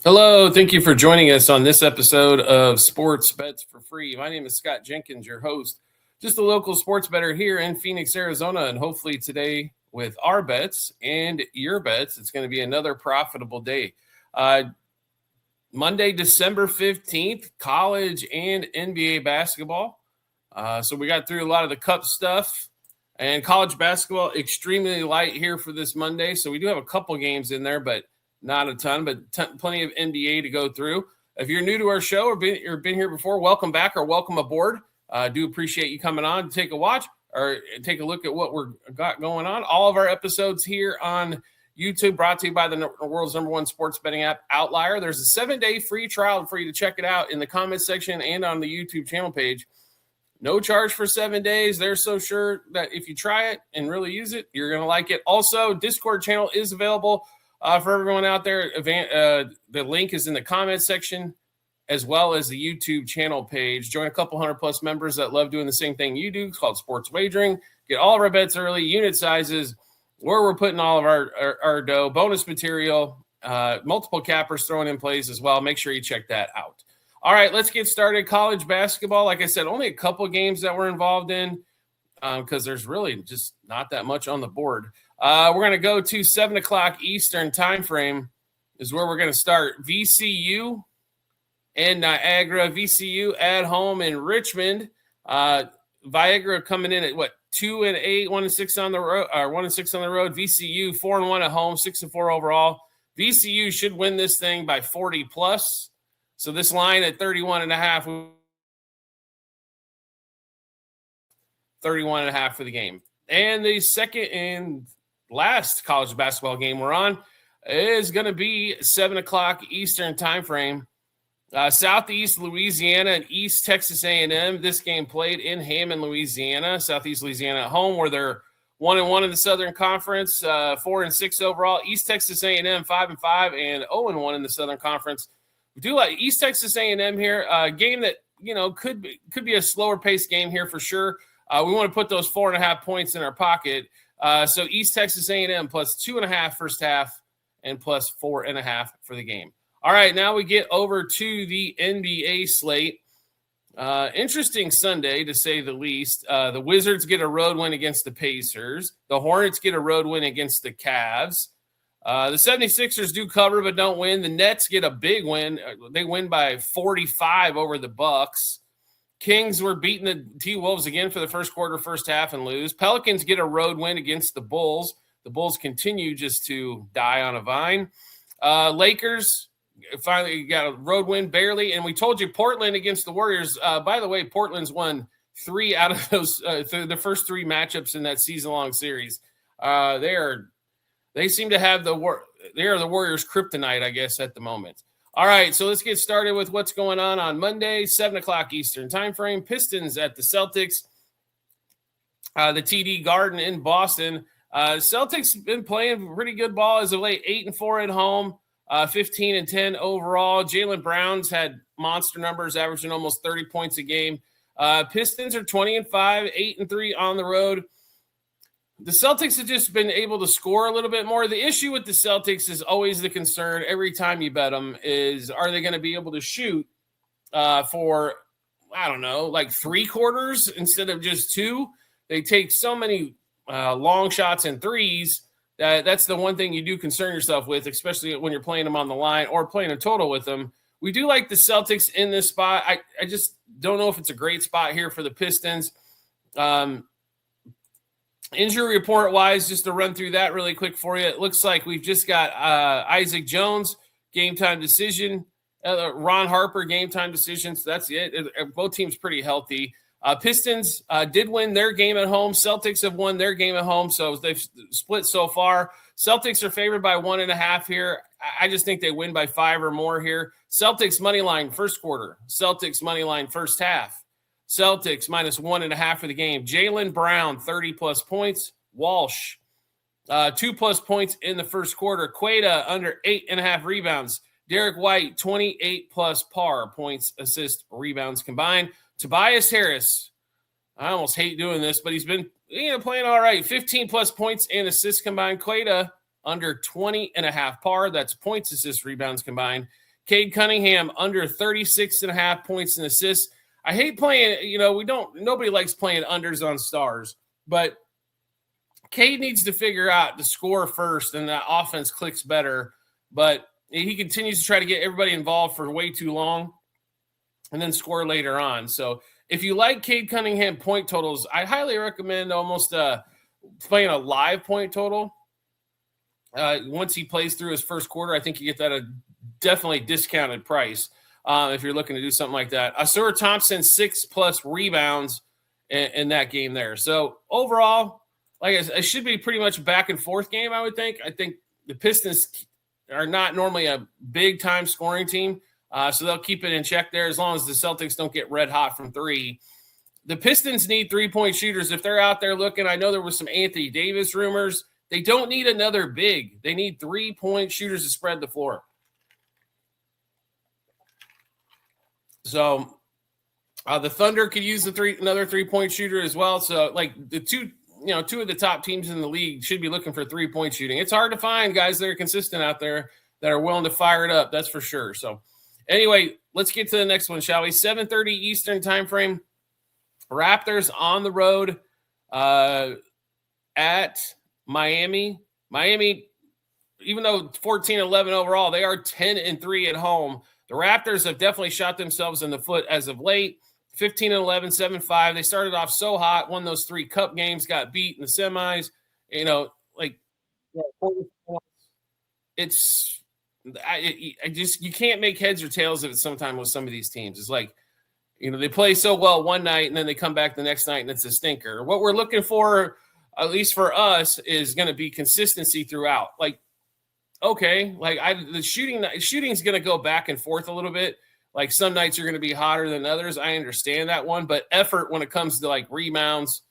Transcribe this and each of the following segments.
Hello, thank you for joining us on this episode of Sports Bets for Free. My name is Scott Jenkins, your host, just a local sports bettor here in Phoenix, Arizona, and hopefully today with our bets and your bets, it's going to be another profitable day. Monday, December 15th, college and NBA basketball. So we got through a lot of the cup stuff and college basketball, extremely light here for this Monday. So we do have a couple games in there, but not a ton, but plenty of NBA to go through. If you're new to our show or been here before, welcome back or welcome aboard. Do appreciate you coming on to take a watch or take a look at what we're got going on. All of our episodes here on YouTube brought to you by the world's #1 sports betting app, Outlier. There's a 7-day free trial for you to check it out in the comments section and on the YouTube channel page. No charge for 7 days. They're so sure that if you try it and really use it, you're going to like it. Also, Discord channel is available for everyone out there. The link is in the comments section as well as the YouTube channel page. Join a couple hundred plus members that love doing the same thing you do. It's called Sports Wagering. Get all of our bets early, unit sizes, where we're putting all of our dough, bonus material, multiple cappers thrown in plays as well. Make sure you check that out. All right, let's get started. College basketball, like I said, only a couple games that we're involved in because there's really just not that much on the board. We're going to go to 7 o'clock Eastern time frame is where we're going to start. VCU and Niagara. VCU at home in Richmond. Viagra coming in at 2-8, 1-6 on the road, or 1-6 on the road. VCU 4-1 at home, 6-4 overall. VCU should win this thing by 40 plus. So this line at 31.5, 31.5 for the game. And the second and last college basketball game we're on is going to be 7 o'clock Eastern time frame. Southeast Louisiana and East Texas A&M. This game played in Hammond, Louisiana. Southeast Louisiana at home, where they're 1-1 in the Southern Conference, 4-6 overall. East Texas A&M 5-5 and 0-1 in the Southern Conference. We do like East Texas A&M here. A game that could be a slower paced game here for sure. We want to put those 4.5 points in our pocket. So East Texas A&M plus 2.5 first half and plus 4.5 for the game. All right, now we get over to the NBA slate. Interesting Sunday, to say the least. The Wizards get a road win against the Pacers. The Hornets get a road win against the Cavs. The 76ers do cover but don't win. The Nets get a big win. They win by 45 over the Bucks. Kings were beating the T-Wolves again for the first quarter, first half, and lose. Pelicans get a road win against the Bulls. The Bulls continue just to die on a vine. Lakers finally got a road win, barely. And we told you Portland against the Warriors. By the way, Portland's won 3 out of those the first 3 matchups in that season-long series. They seem to have they are the Warriors' kryptonite, I guess, at the moment. All right, so let's get started with what's going on Monday, 7 o'clock Eastern time frame. Pistons at the Celtics, the TD Garden in Boston. Celtics been playing pretty good ball as of late, 8-4 at home, 15-10 overall. Jaylen Brown's had monster numbers, averaging almost 30 points a game. Pistons are 20-5, 8-3 on the road. The Celtics have just been able to score a little bit more. The issue with the Celtics is always the concern every time you bet them is, are they going to be able to shoot for, I don't know, like 3 quarters instead of just 2? They take so many long shots and threes. That's the one thing you do concern yourself with, especially when you're playing them on the line or playing a total with them. We do like the Celtics in this spot. I just don't know if it's a great spot here for the Pistons. Injury report-wise, just to run through that really quick for you, it looks like we've just got Isaac Jones, game-time decision, Ron Harper, game-time decision, so that's it. Both teams pretty healthy. Pistons did win their game at home. Celtics have won their game at home, so they've split so far. Celtics are favored by 1.5 here. I just think they win by 5 or more here. Celtics money line first quarter. Celtics money line first half. Celtics minus 1.5 for the game. Jaylen Brown, 30-plus points. Walsh, 2+ points in the first quarter. Queta, under 8.5 rebounds. Derek White, 28+ par points, assists, rebounds combined. Tobias Harris, I almost hate doing this, but he's been playing all right. 15+ points and assists combined. Queta, under 20.5 par. That's points, assists, rebounds combined. Cade Cunningham under 36.5 points and assists. I hate playing, nobody likes playing unders on stars, but Cade needs to figure out to score first and that offense clicks better. But he continues to try to get everybody involved for way too long and then score later on. So if you like Cade Cunningham point totals, I highly recommend almost playing a live point total. Once he plays through his first quarter, I think you get that at a definitely discounted price if you're looking to do something like that. Ausar Thompson, 6+ rebounds in that game there. So overall, like it should be pretty much a back and forth game, I would think. I think the Pistons are not normally a big-time scoring team, so they'll keep it in check there as long as the Celtics don't get red hot from three. The Pistons need three-point shooters. If they're out there looking, I know there was some Anthony Davis rumors. They don't need another big. They need three-point shooters to spread the floor. So the Thunder could use another three-point shooter as well. So like the two of the top teams in the league should be looking for three-point shooting. It's hard to find guys that are consistent out there that are willing to fire it up. That's for sure. So anyway, let's get to the next one, shall we? 7:30 Eastern time frame. Raptors on the road at Miami. Miami, even though 14-11 overall, they are 10-3 at home. The Raptors have definitely shot themselves in the foot as of late. 15-11, 7-5. They started off so hot, won those 3 cup games, got beat in the semis. You can't make heads or tails of it sometimes with some of these teams. It's like, they play so well one night and then they come back the next night and it's a stinker. What we're looking for, at least for us, is going to be consistency throughout. Like, okay, the shooting's going to go back and forth a little bit. Like some nights are going to be hotter than others. I understand that one, but effort when it comes to like rebounds,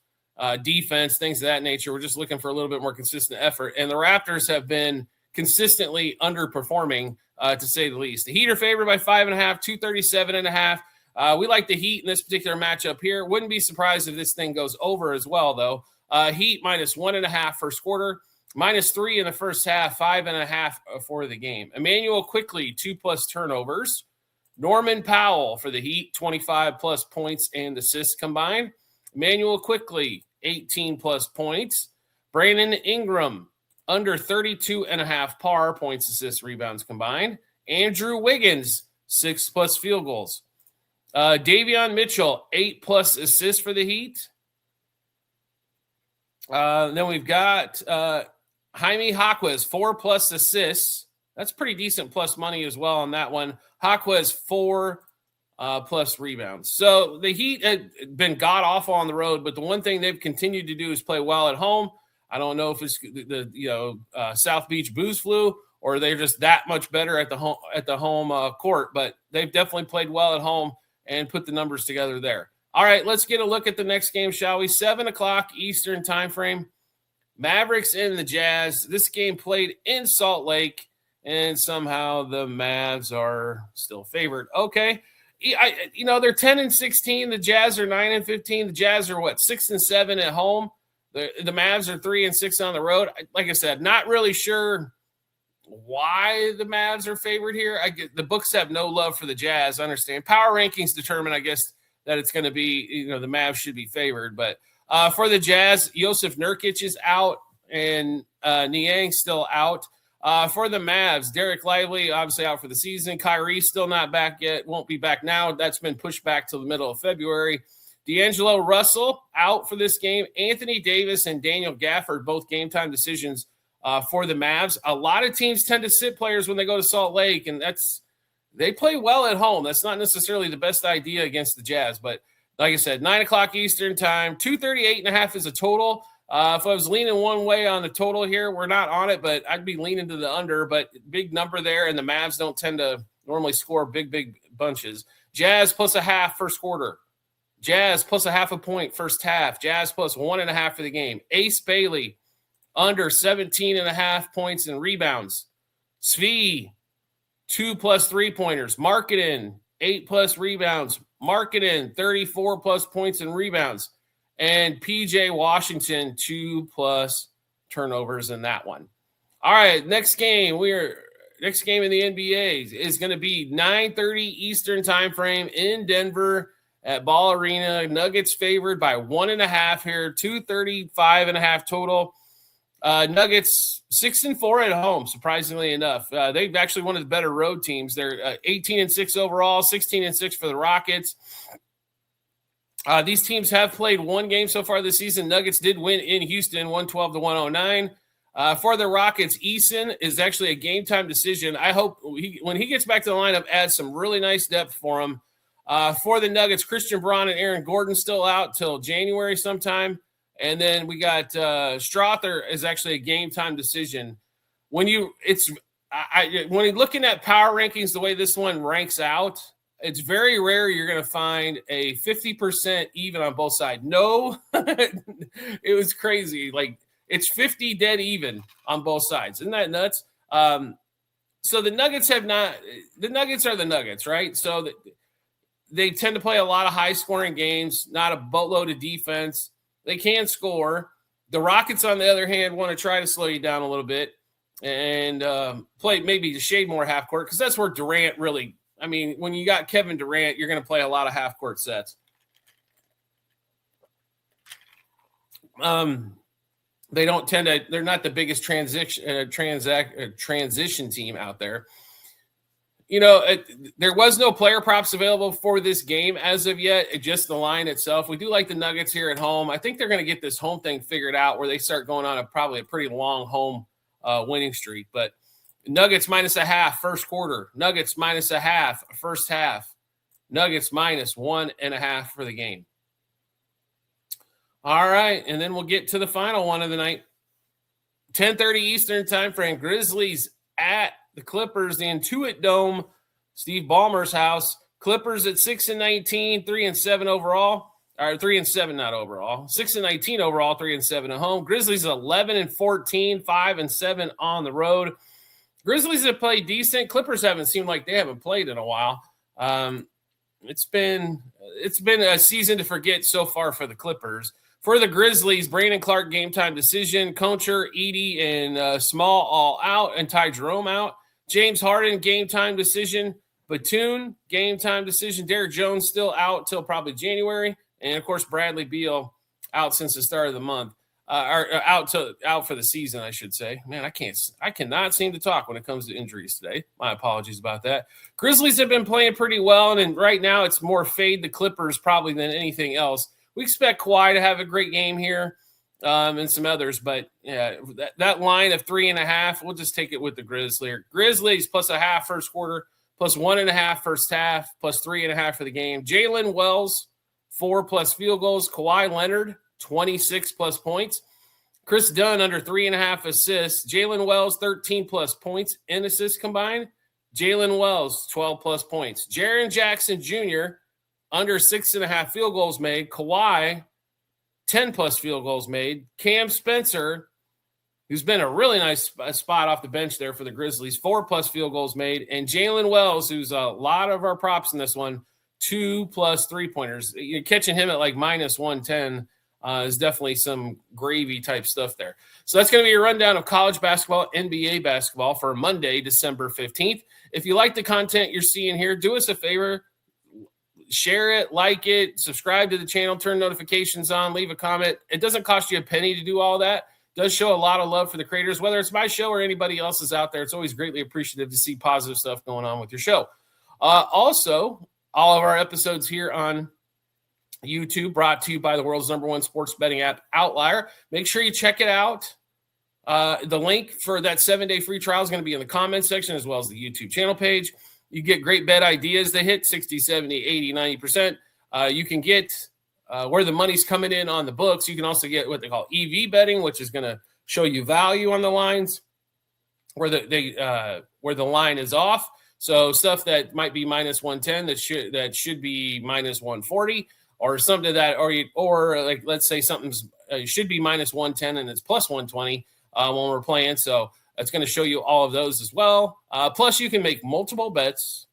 defense, things of that nature, we're just looking for a little bit more consistent effort. And the Raptors have been consistently underperforming, to say the least. The Heat are favored by 5.5, 237.5. We like the Heat in this particular matchup here. Wouldn't be surprised if this thing goes over as well, though. Heat -1.5 first quarter, -3 in the first half, 5.5 for the game. Immanuel Quickley, 2+ turnovers. Norman Powell for the Heat, 25+ points and assists combined. Immanuel Quickley, 18+ points. Brandon Ingram, under 32.5 par points, assists, rebounds combined. Andrew Wiggins, 6+ field goals. Davion Mitchell, 8+ assists for the Heat. Then we've got Jaime Jaquez, 4+ assists. That's pretty decent plus money as well on that one. Jaquez, 4+ rebounds. So the Heat had been god-awful on the road, but the one thing they've continued to do is play well at home. I don't know if it's the South Beach booze flu or they're just that much better at the home court, but they've definitely played well at home and put the numbers together there. All right, let's get a look at the next game, shall we? 7 o'clock Eastern time frame. Mavericks and the Jazz. This game played in Salt Lake, and somehow the Mavs are still favored. Okay. They're 10-16. The Jazz are 9-15. The Jazz are 6-7 at home. The Mavs are 3-6 on the road. Like I said, not really sure why the Mavs are favored here. The books have no love for the Jazz. I understand. Power rankings determine, I guess, that it's going to be, the Mavs should be favored. But for the Jazz, Yusuf Nurkic is out and Niang's still out. For the Mavs, Derek Lively, obviously out for the season. Kyrie still not back yet. Won't be back now. That's been pushed back till the middle of February. D'Angelo Russell out for this game. Anthony Davis and Daniel Gafford, both game time decisions for the Mavs. A lot of teams tend to sit players when they go to Salt Lake, and they play well at home. That's not necessarily the best idea against the Jazz. But like I said, 9 o'clock Eastern time, 238.5 is a total. If I was leaning one way on the total here, we're not on it, but I'd be leaning to the under. But big number there, and the Mavs don't tend to normally score big bunches. Jazz +0.5 first quarter. Jazz +0.5 point first half. Jazz +1.5 for the game. Ace Bailey under 17.5 points and rebounds. Svi, 2+ 3-pointers. Markkanen, 8+ rebounds. Markkanen, 34+ points and rebounds. And PJ Washington, 2+ turnovers in that one. All right, next game. next game in the NBA is going to be 9:30 Eastern time frame in Denver at Ball Arena. Nuggets favored by 1.5 here, 235.5 total. Nuggets 6-4 at home, surprisingly enough. They've actually one of the better road teams. They're 18-6 overall, 16-6 for the Rockets. These teams have played one game so far this season. Nuggets did win in Houston, 112-109. For the Rockets, Eason is actually a game-time decision. I hope when he gets back to the lineup, adds some really nice depth for him. For the Nuggets, Christian Braun and Aaron Gordon still out till January sometime. And then we got Strother is actually a game-time decision. When you're looking at power rankings, the way this one ranks out, it's very rare you're going to find a 50% even on both sides. No, it was crazy. Like, it's 50 dead even on both sides. Isn't that nuts? So the Nuggets are the Nuggets, right? So they tend to play a lot of high-scoring games, not a boatload of defense. They can score. The Rockets, on the other hand, want to try to slow you down a little bit and play maybe a shade more half-court, because that's where Durant really – I mean, when you got Kevin Durant, you're going to play a lot of half-court sets. They don't tend to – they're not the biggest transition team out there. You know, there was no player props available for this game as of yet, just the line itself. We do like the Nuggets here at home. I think they're going to get this home thing figured out where they start going on probably a pretty long home winning streak. But Nuggets -0.5 first quarter. Nuggets -0.5 first half. Nuggets -1.5 for the game. All right, and then we'll get to the final one of the night. 10:30 Eastern time frame. Grizzlies at the Clippers, the Intuit Dome, Steve Ballmer's house. Clippers at 6-19, 3-7 overall. Or 3-7, not overall. 6-19 overall, 3-7 at home. Grizzlies 11-14, 5-7 on the road. Grizzlies have played decent. Clippers haven't seemed like they haven't played in a while. It's been a season to forget so far for the Clippers. For the Grizzlies, Brandon Clark game time decision. Concher, Edey, and Small all out, and Ty Jerome out. James Harden game time decision. Batum game time decision. Derrick Jones still out till probably January, and of course Bradley Beal out since the start of the month. Out for the season, I should say. Man, I cannot seem to talk when it comes to injuries today. My apologies about that. Grizzlies have been playing pretty well, and right now it's more fade the Clippers probably than anything else. We expect Kawhi to have a great game here, and some others, but yeah, that line of 3.5, we'll just take it with the Grizzlies. Grizzlies +0.5 first quarter, +1.5 first half, +3.5 for the game. Jalen Wells, 4+ field goals. Kawhi Leonard, 26+ points. Chris Dunn under 3.5 assists. Jalen Wells, 13+ points and assists combined. Jalen Wells, 12+ points. Jaren Jackson Jr., under 6.5 field goals made. Kawhi, 10+ field goals made. Cam Spencer, who's been a really nice spot off the bench there for the Grizzlies, 4+ field goals made. And Jalen Wells, who's a lot of our props in this one, 2+ 3-pointers. You're catching him at like -110 is definitely some gravy type stuff there. So that's going to be a rundown of college basketball, NBA basketball for Monday, December 15th. If you like the content you're seeing here, do us a favor. Share it, like it, subscribe to the channel, turn notifications on, leave a comment. It doesn't cost you a penny to do all that. It does show a lot of love for the creators, whether it's my show or anybody else's out there. It's always greatly appreciative to see positive stuff going on with your show. Also, all of our episodes here on YouTube brought to you by the world's #1 sports betting app, Outlier. Make sure you check it out. The link for that 7-day free trial is going to be in the comments section as well as the YouTube channel page. You get great bet ideas. They hit 60, 70, 80, 90%. You can get where the money's coming in on the books. You can also get what they call EV betting, which is going to show you value on the lines where the line is off. So stuff that might be -110 that should be -140, or something that or like let's say something's should be -110 and it's +120 when we're playing. So it's going to show you all of those as well. Plus, you can make multiple bets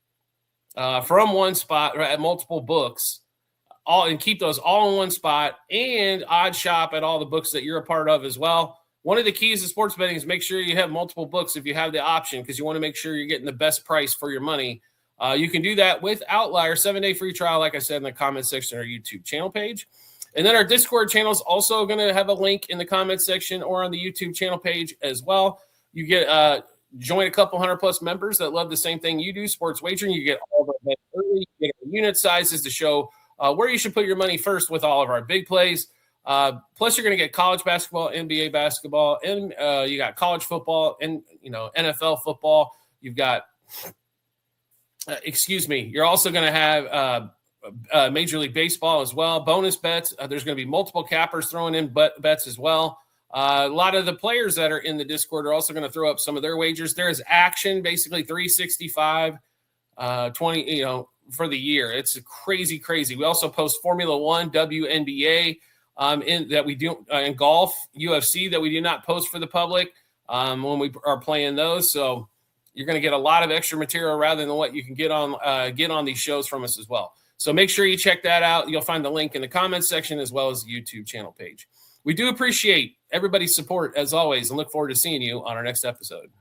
from one spot or at multiple books, and keep those all in one spot, and odd shop at all the books that you're a part of as well. one of the keys to sports betting is make sure you have multiple books if you have the option, because you want to make sure you're getting the best price for your money. You can do that with Outlier, 7-day free trial, like I said, in the comment section of our YouTube channel page. And then our Discord channel is also going to have a link in the comment section or on the YouTube channel page as well. You get join a couple 100+ members that love the same thing you do, sports wagering. You get all the events early, you get unit sizes to show where you should put your money first with all of our big plays. Plus, you're going to get college basketball, NBA basketball, and you got college football and NFL football. You've got, you're also going to have Major League Baseball as well. Bonus bets. There's going to be multiple cappers throwing in bets as well. A lot of the players that are in the Discord are also going to throw up some of their wagers. There is action, basically 365, 20, for the year. It's crazy. We also post Formula One, WNBA, that we do in golf, UFC that we do not post for the public when we are playing those. So you're going to get a lot of extra material rather than what you can get on these shows from us as well. So make sure you check that out. You'll find the link in the comments section as well as the YouTube channel page. We do appreciate everybody's support as always and look forward to seeing you on our next episode.